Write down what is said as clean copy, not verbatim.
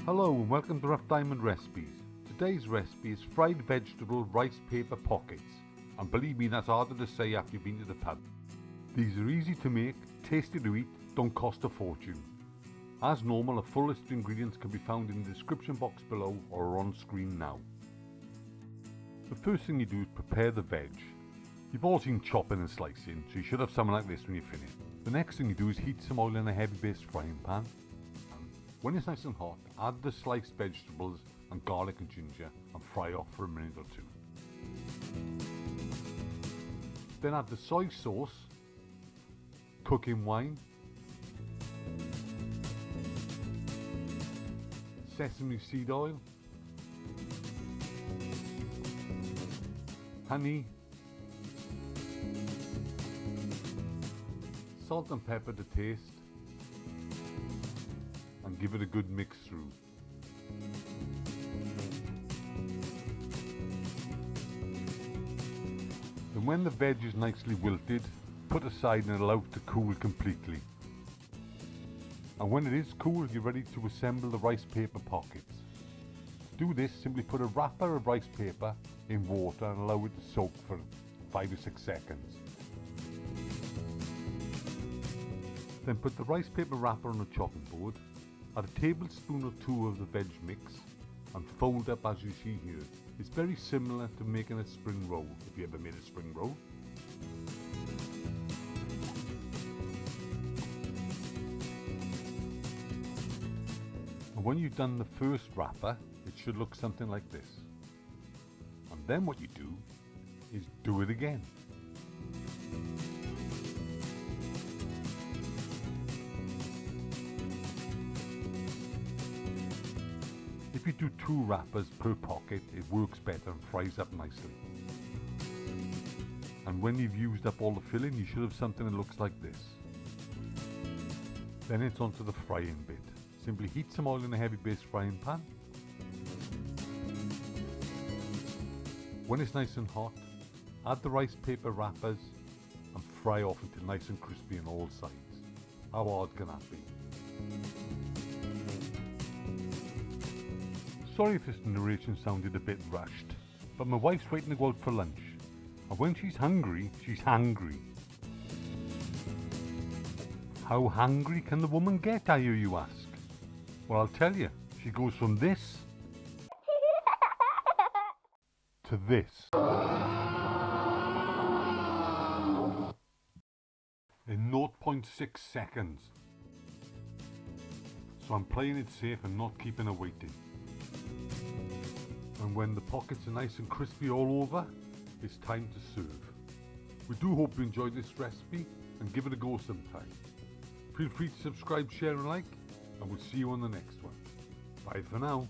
Hello and welcome to Rough Diamond Recipes. Today's recipe is fried vegetable rice paper pockets, and believe me, that's harder to say after you've been to the pub. These are easy to make, tasty to eat, don't cost a fortune. As normal, a full list of ingredients can be found in the description box below or on screen now. The first thing you do is prepare the veg. You've all seen chopping and slicing, so you should have something like this when you finish. The next thing you do is heat some oil in a heavy base frying pan. When it's nice and hot, add the sliced vegetables and garlic and ginger and fry off for a minute or two. Then add the soy sauce, cooking wine, sesame seed oil, honey, salt and pepper to taste, and give it a good mix through. Then when the veg is nicely wilted, put aside and allow it to cool completely. And when it is cool, you're ready to assemble the rice paper pockets. To do this, simply put a wrapper of rice paper in water and allow it to soak for 5 or 6 seconds. Then put the rice paper wrapper on a chopping board. Add a tablespoon or 2 of the veg mix and fold up as you see here. It's very similar to making a spring roll, if you ever made a spring roll. And when you've done the first wrapper, it should look something like this. And then what you do is do it again. If you do 2 wrappers per pocket, it works better and fries up nicely. And when you've used up all the filling, you should have something that looks like this. Then it's onto the frying bit. Simply heat some oil in a heavy base frying pan. When it's nice and hot, add the rice paper wrappers and fry off until nice and crispy on all sides. How hard can that be? Sorry if this narration sounded a bit rushed, but my wife's waiting to go out for lunch, and when she's hungry, she's hangry. How hungry can the woman get, I hear you ask? Well, I'll tell you, she goes from this to this. In 0.6 seconds. So I'm playing it safe and not keeping her waiting. And when the pockets are nice and crispy all over, it's time to serve. We do hope you enjoyed this recipe and give it a go sometime. Feel free to subscribe, share and like, and we'll see you on the next one. Bye for now.